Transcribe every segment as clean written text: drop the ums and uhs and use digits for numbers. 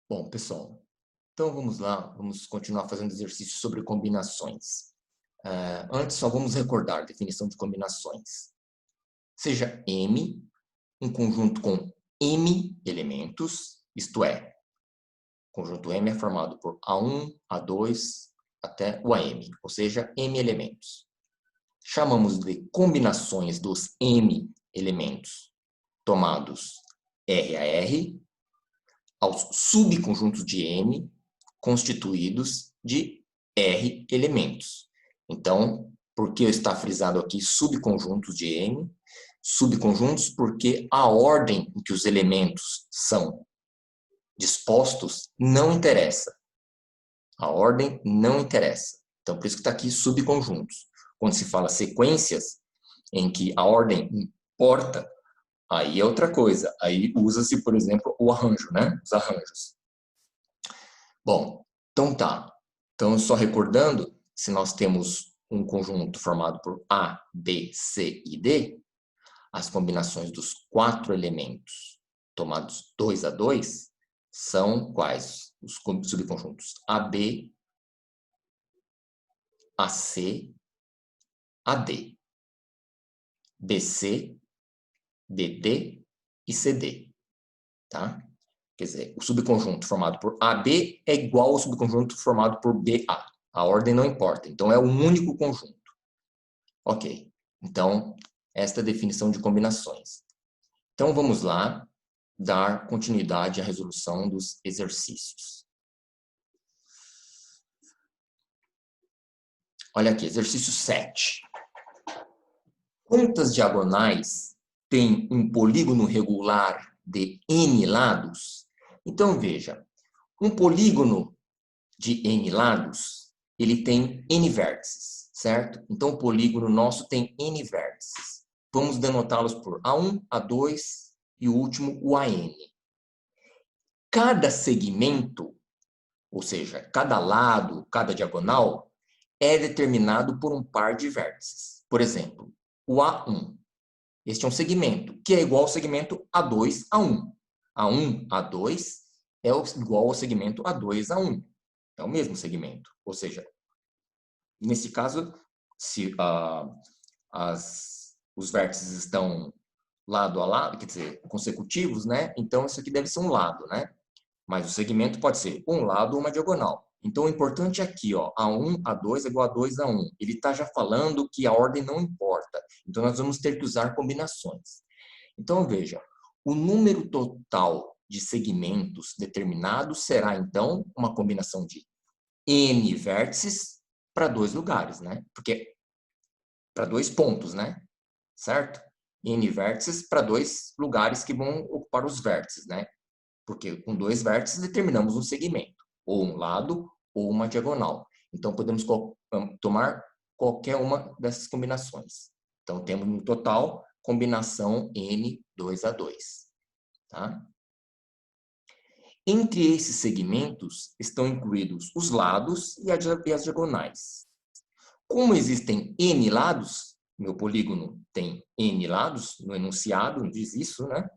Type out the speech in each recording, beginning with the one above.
Bom, pessoal, então vamos lá, vamos continuar fazendo exercícios sobre combinações. Antes, só vamos recordar a definição de combinações. Seja M um conjunto com M elementos, isto é, o conjunto M é formado por A1, A2, até o AM, ou seja, M elementos. Chamamos de combinações dos M elementos tomados R a R, aos subconjuntos de M constituídos de R elementos. Então, por que está frisado aqui subconjuntos de M? Subconjuntos porque a ordem em que os elementos são dispostos não interessa. A ordem não interessa. Então, por isso que está aqui subconjuntos. Quando se fala sequências em que a ordem importa, aí é outra coisa. Aí usa-se, por exemplo, o arranjo, né? Os arranjos. Bom, então tá. Então, só recordando, se nós temos um conjunto formado por A, B, C e D, as combinações dos 4 elementos tomados 2 a 2 são quais? Os subconjuntos AB, AC, AD, BC, BD e CD, tá? Quer dizer, o subconjunto formado por AB é igual ao subconjunto formado por BA. A ordem não importa, então é um único conjunto. Ok, então esta é a definição de combinações. Então vamos lá dar continuidade à resolução dos exercícios. Olha aqui, exercício 7. Quantas diagonais tem um polígono regular de n lados? Então veja, um polígono de n lados, ele tem n vértices, certo? Então o polígono nosso tem n vértices. Vamos denotá-los por A1, A2 e o último o AN. Cada segmento, ou seja, cada lado, cada diagonal, é determinado por um par de vértices. Por exemplo, o A1. Este é um segmento, que é igual ao segmento A2, A1. A1, A2 é igual ao segmento A2, A1. É o mesmo segmento. Ou seja, nesse caso, se os vértices estão lado a lado, quer dizer, consecutivos, né? Então, isso aqui deve ser um lado, né? Mas o segmento pode ser um lado ou uma diagonal. Então, o importante é aqui, ó, A1, A2 é igual a 2, A1. Ele está já falando que a ordem não importa. Então, nós vamos ter que usar combinações. Então, veja, o número total de segmentos determinados será, então, uma combinação de N vértices para 2 lugares, né? Porque para 2 pontos, né? Certo? N vértices para 2 lugares que vão ocupar os vértices, né? Porque com 2 vértices determinamos um segmento, ou um lado, ou uma diagonal. Então, podemos tomar qualquer uma dessas combinações. Então, temos no total combinação N 2 a 2. Tá? Entre esses segmentos estão incluídos os lados e as diagonais. Como existem N lados, meu polígono tem N lados, no enunciado diz isso, né?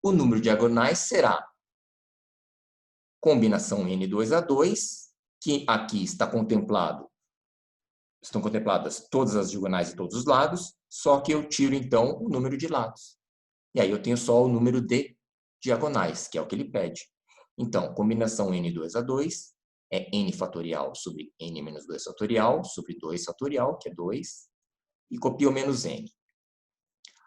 O número de diagonais será combinação N2 a 2, que aqui estão contempladas todas as diagonais e todos os lados, só que eu tiro, então, o número de lados. E aí eu tenho só o número de diagonais, que é o que ele pede. Então, combinação N2 a 2 é N fatorial sobre N menos 2 fatorial, sobre 2 fatorial, que é 2, e copio menos N.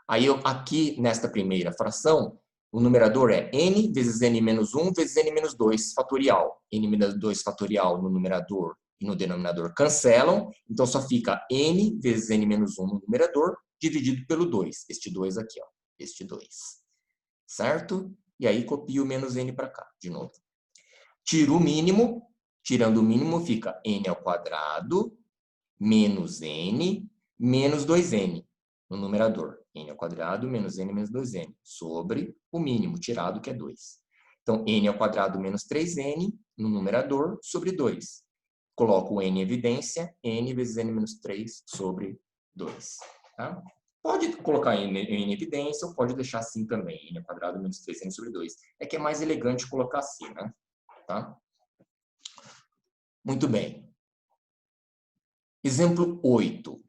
Aí, aqui, nesta primeira fração, o numerador é n vezes n menos 1 vezes n menos 2 fatorial. N menos 2 fatorial no numerador e no denominador cancelam, então só fica n vezes n menos 1 no numerador, dividido pelo 2. Este 2 aqui, ó, este 2. Certo? E aí copio menos n para cá, de novo. Tiro o mínimo, tirando o mínimo fica n ao quadrado menos n menos 2n no numerador. N ao quadrado menos n menos 2n sobre o mínimo tirado, que é 2. Então, n ao quadrado menos 3n no numerador sobre 2. Coloco o n em evidência, n vezes n menos 3 sobre 2. Tá? Pode colocar n em evidência ou pode deixar assim também, n ao quadrado menos 3n sobre 2. É que é mais elegante colocar assim, né? tá? Muito bem. Exemplo 8.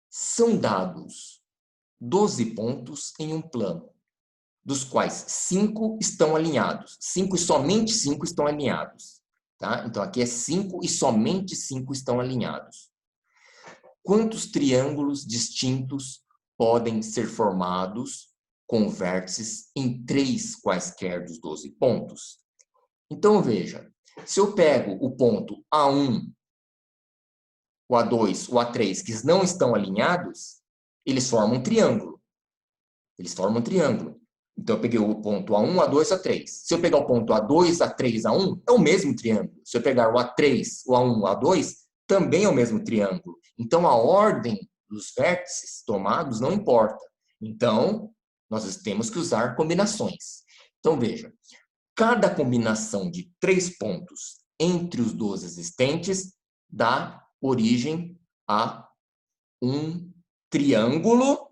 São dados 12 pontos em um plano, dos quais 5 estão alinhados. 5 e somente 5 estão alinhados. Tá? Então, aqui é 5 e somente 5 estão alinhados. Quantos triângulos distintos podem ser formados com vértices em 3 quaisquer dos 12 pontos? Então, veja, se eu pego o ponto A1, o A2, o A3, que não estão alinhados, eles formam um triângulo. Eles formam um triângulo. Então, eu peguei o ponto A1, A2, A3. Se eu pegar o ponto A2, A3, A1, é o mesmo triângulo. Se eu pegar o A3, o A1, o A2, também é o mesmo triângulo. Então, a ordem dos vértices tomados não importa. Então, nós temos que usar combinações. Então, veja, cada combinação de 3 pontos entre os 12 existentes dá origem a um triângulo,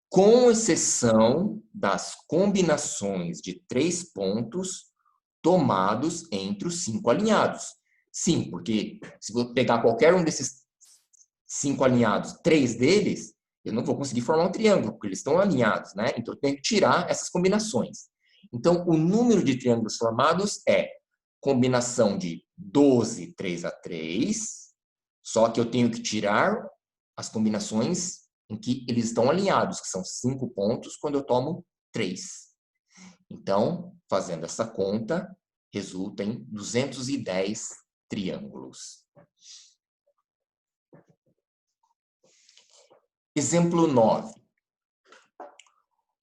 com exceção das combinações de 3 pontos tomados entre os 5 alinhados. Sim, porque se eu pegar qualquer um desses 5 alinhados, 3 deles, eu não vou conseguir formar um triângulo, porque eles estão alinhados, né? Então, eu tenho que tirar essas combinações. Então, o número de triângulos formados é combinação de 12, 3 a 3, só que eu tenho que tirar as combinações em que eles estão alinhados, que são 5 pontos, quando eu tomo 3. Então, fazendo essa conta, resulta em 210 triângulos. Exemplo 9.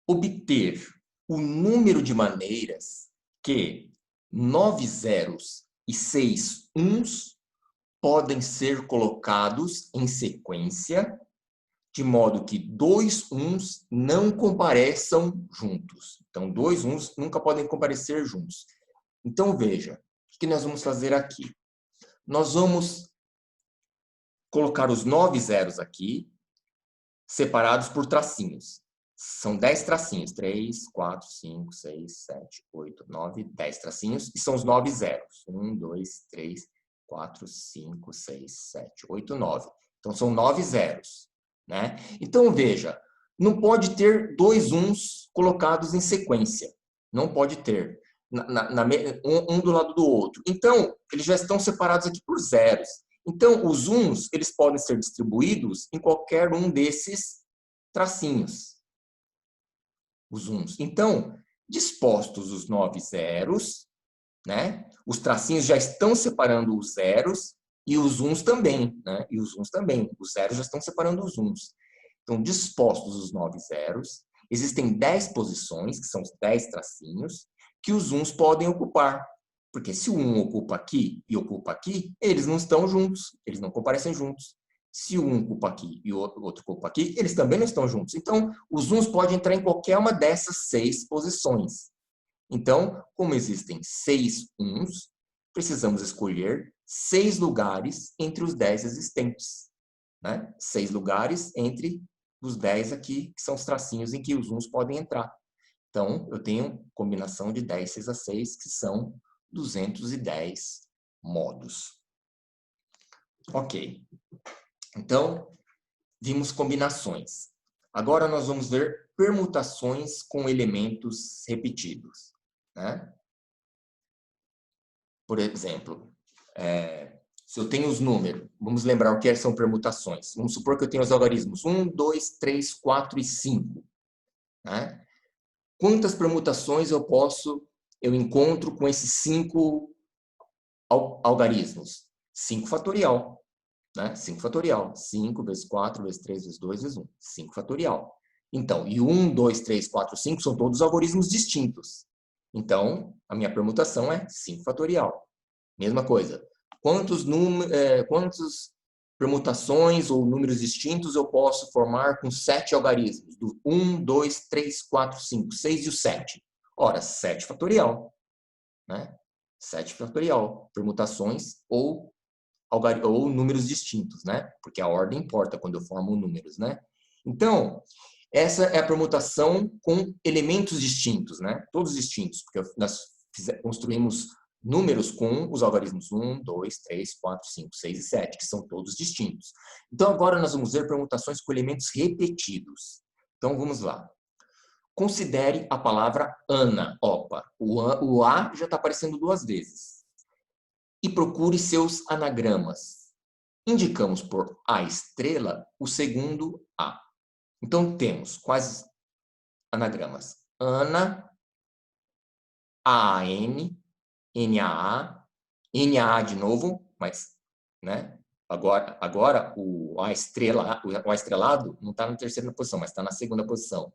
Obter o número de maneiras que 9 zeros e 6 uns podem ser colocados em sequência, de modo que 2 uns não compareçam juntos. Então, 2 uns nunca podem comparecer juntos. Então, veja, o que nós vamos fazer aqui? Nós vamos colocar os 9 zeros aqui, separados por tracinhos. São 10 tracinhos. 3, 4, 5, 6, 7, 8, 9, 10 tracinhos. E são os 9 zeros. 1, 2, 3, 4, 5, 6, 7, 8, 9. Então, são 9 zeros. Né? Então, veja, não pode ter 2 uns colocados em sequência. Não pode ter. Um do lado do outro. Então, eles já estão separados aqui por zeros. Então, os uns, eles podem ser distribuídos em qualquer um desses tracinhos. Os uns. Então, dispostos os 9 zeros, né? Os tracinhos já estão separando os zeros e os uns também, né? E os uns também. Os zeros já estão separando os uns. Então, dispostos os 9 zeros, existem 10 posições, que são os 10 tracinhos, que os uns podem ocupar. Porque se um ocupa aqui e ocupa aqui, eles não estão juntos, eles não comparecem juntos. Se um ocupa aqui e o outro ocupa aqui, eles também não estão juntos. Então, os uns podem entrar em qualquer uma dessas 6 posições. Então, como existem 6 uns, precisamos escolher 6 lugares entre os 10 existentes. Né? 6 lugares entre os 10 aqui, que são os tracinhos em que os uns podem entrar. Então, eu tenho combinação de 10, 6 a 6, que são 210 modos. Ok. Então, vimos combinações. Agora nós vamos ver permutações com elementos repetidos. Né? Por exemplo, se eu tenho os números, vamos lembrar o que são permutações. Vamos supor que eu tenho os algarismos 1, 2, 3, 4 e 5. Né? Quantas permutações eu encontro com esses 5 algarismos? 5 fatorial. Né? 5 fatorial. 5 vezes 4 vezes 3 vezes 2 vezes 1. 5 fatorial. Então, e 1, 2, 3, 4, 5 são todos algoritmos distintos. Então, a minha permutação é 5 fatorial. Mesma coisa. Quantas permutações ou números distintos eu posso formar com 7 algarismos? Do 1, 2, 3, 4, 5, 6 e o 7. Ora, 7 fatorial. Né? 7 fatorial. Permutações ou números distintos, né? Porque a ordem importa quando eu formo números, né? Então, essa é a permutação com elementos distintos, né? Todos distintos, porque nós construímos números com os algarismos 1, 2, 3, 4, 5, 6 e 7, que são todos distintos. Então, agora nós vamos ver permutações com elementos repetidos. Então, vamos lá. Considere a palavra Ana. Opa, o A já está aparecendo duas vezes. E procure seus anagramas. Indicamos por A estrela o segundo A. Então, temos quais anagramas? Ana, AAN, NAA, NAA de novo, mas, né? Agora o A estrelado não está na terceira posição, mas está na segunda posição.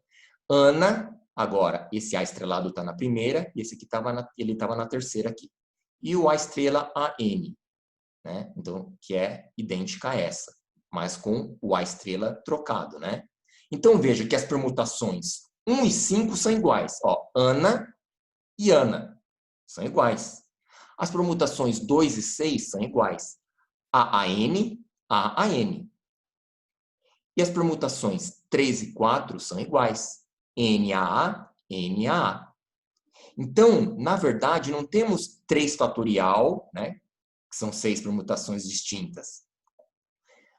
Ana, agora, esse A estrelado está na primeira, e esse aqui ele estava na terceira aqui. E o A estrela AN, né? Então, que é idêntica a essa, mas com o A estrela trocado, né? Então, veja que as permutações 1 e 5 são iguais. Ó, Ana e Ana são iguais. As permutações 2 e 6 são iguais. AAN, AAN. E as permutações 3 e 4 são iguais. NAA, NAA. Então, na verdade, não temos 3 fatorial, né, que são 6 permutações distintas,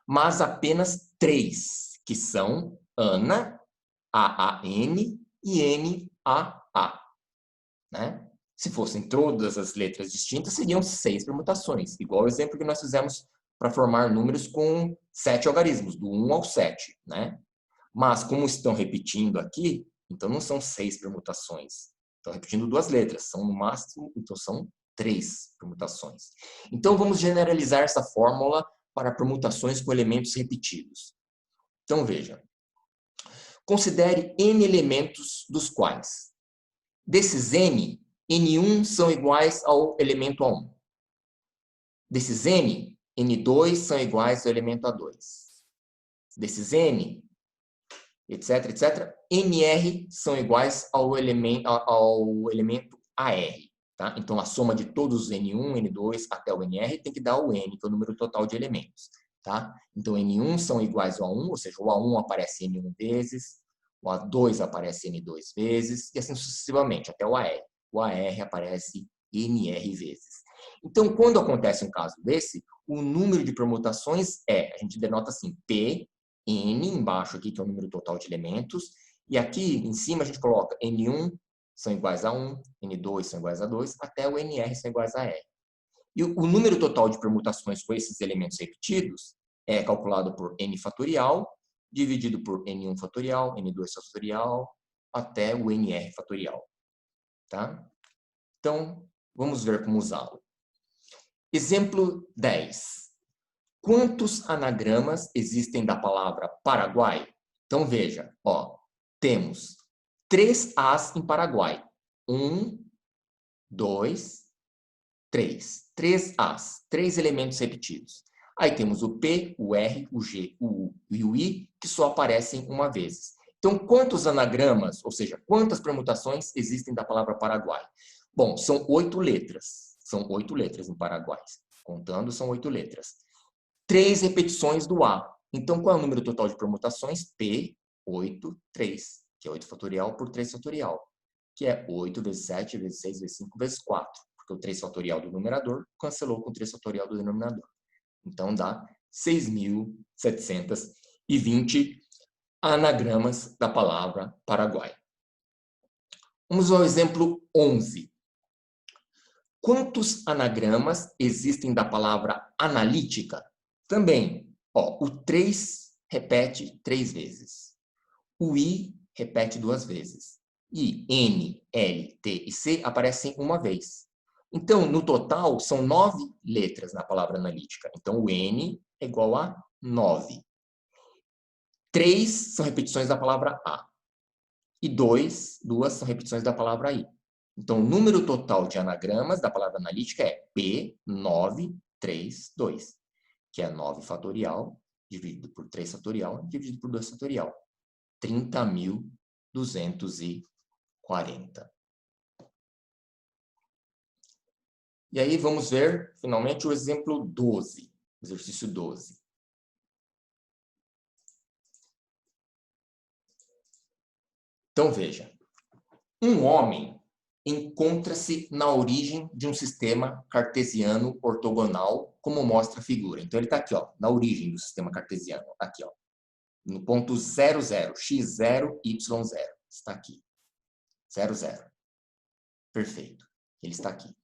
mas apenas 3, que são ANA, AAN e NAA. Né? Se fossem todas as letras distintas, seriam 6 permutações, igual o exemplo que nós fizemos para formar números com 7 algarismos, do 1 ao 7. Né? Mas, como estão repetindo aqui, então não são 6 permutações. Estão repetindo duas letras, são no máximo, então são 3 permutações. Então, vamos generalizar essa fórmula para permutações com elementos repetidos. Então, veja. Considere N elementos dos quais, desses N, N1 são iguais ao elemento A1. Desses N, N2 são iguais ao elemento A2. Desses N, etc, etc, NR são iguais ao elemento AR. Tá? Então, a soma de todos os N1, N2 até o NR tem que dar o N, que é o número total de elementos. Tá? Então, N1 são iguais ao A1, ou seja, o A1 aparece N1 vezes, o A2 aparece N2 vezes, e assim sucessivamente, até o AR. O AR aparece NR vezes. Então, quando acontece um caso desse, o número de permutações a gente denota assim, P, N, embaixo aqui, que é o número total de elementos, e aqui em cima a gente coloca N1 são iguais a 1, N2 são iguais a 2, até o NR são iguais a R. E o número total de permutações com esses elementos repetidos é calculado por N fatorial, dividido por N1 fatorial, N2 fatorial, até o NR fatorial. Tá? Então, vamos ver como usá-lo. Exemplo 10. Quantos anagramas existem da palavra Paraguai? Então, veja, ó, temos 3 As em Paraguai. 1, 2, 3. 3 As, 3 elementos repetidos. Aí temos o P, o R, o G, o U e o I, que só aparecem uma vez. Então, quantos anagramas, ou seja, quantas permutações existem da palavra Paraguai? Bom, são 8 letras. São 8 letras em Paraguai. Contando, são 8 letras. 3 repetições do A. Então, qual é o número total de permutações? P, 8, 3, que é 8 fatorial por 3 fatorial, que é 8 vezes 7, vezes 6, vezes 5, vezes 4, porque o 3 fatorial do numerador cancelou com o 3 fatorial do denominador. Então, dá 6.720 anagramas da palavra Paraguai. Vamos ao exemplo 11. Quantos anagramas existem da palavra analítica? Também, ó, o 3 repete 3 vezes. O I repete 2 vezes. E N, L, T e C aparecem uma vez. Então, no total, são 9 letras na palavra analítica. Então, o N é igual a 9. 3 são repetições da palavra A. E 2 são repetições da palavra I. Então, o número total de anagramas da palavra analítica é P932, que é 9 fatorial, dividido por 3 fatorial, dividido por 2 fatorial. 30.240. E aí, vamos ver, finalmente, o exemplo 12, exercício 12. Então, veja. Um homem encontra-se na origem de um sistema cartesiano ortogonal, como mostra a figura. Então, ele está aqui, ó, na origem do sistema cartesiano. Aqui, ó, no ponto 00, x0, y0. Está aqui. 00. Perfeito. Ele está aqui.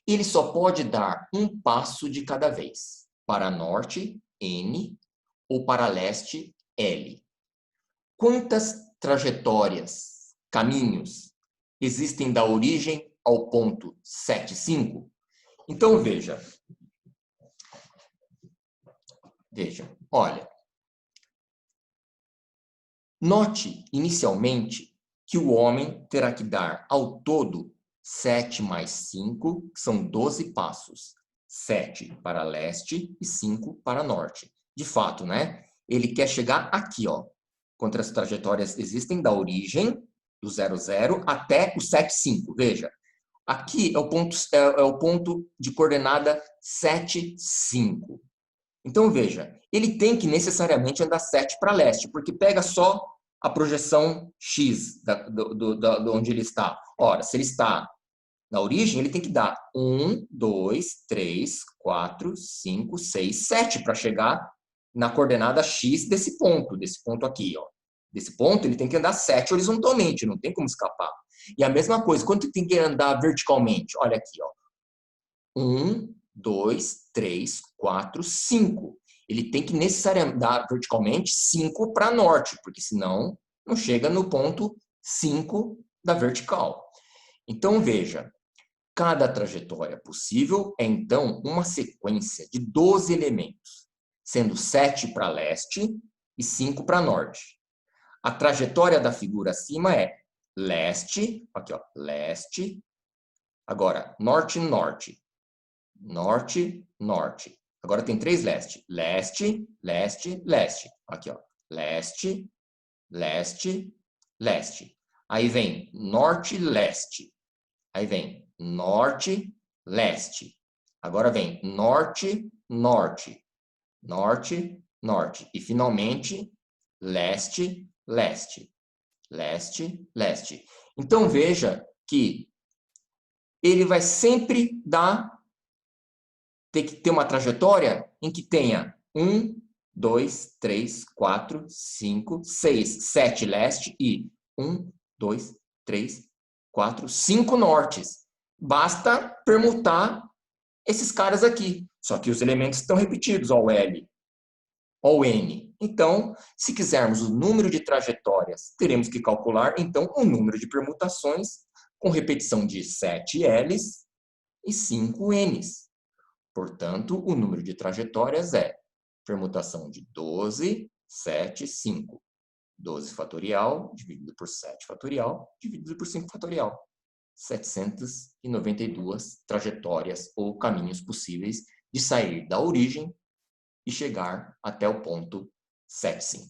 Ele só pode dar um passo de cada vez. Para norte, n, ou para leste, L. Quantas trajetórias, caminhos, existem da origem ao ponto 7,5? Então, veja, olha. Note, inicialmente, que o homem terá que dar, ao todo, 7 mais 5, que são 12 passos. 7 para leste e 5 para norte. De fato, né? Ele quer chegar aqui, ó. Quantas trajetórias existem da origem do 00 até o 7,5. Veja, aqui é o ponto de coordenada 7,5. Então, veja, ele tem que necessariamente andar 7 para leste, porque pega só a projeção x de onde ele está. Ora, se ele está na origem, ele tem que dar 1, 2, 3, 4, 5, 6, 7 para chegar na coordenada x desse ponto aqui, ó. Desse ponto, ele tem que andar 7 horizontalmente, não tem como escapar. E a mesma coisa, quanto ele tem que andar verticalmente? Olha aqui, ó. 1, 2, 3, 4, 5. Ele tem que necessariamente andar verticalmente 5 para norte, porque senão não chega no ponto 5 da vertical. Então, veja, cada trajetória possível é, então, uma sequência de 12 elementos, sendo 7 para leste e 5 para norte. A trajetória da figura acima é leste, aqui ó, leste, agora norte, norte, norte, norte. Agora tem 3 leste, leste, leste, leste. Aqui ó, leste, leste, leste. Aí vem norte, leste. Aí vem norte, leste. Agora vem norte, norte, norte, norte. E, finalmente, leste, leste, leste, leste. Então, veja que ele vai sempre ter que ter uma trajetória em que tenha 1, 2, 3, 4, 5, 6, 7 leste e 1, 2, 3, 4, 5 nortes. Basta permutar esses caras aqui. Só que os elementos estão repetidos, ó, o L, ó, o N. Então, se quisermos o número de trajetórias, teremos que calcular, então, o número de permutações com repetição de 7 L's e 5 N's. Portanto, o número de trajetórias é permutação de 12, 7, 5. 12 fatorial dividido por 7 fatorial dividido por 5 fatorial. 792 trajetórias ou caminhos possíveis de sair da origem e chegar até o ponto 7,5.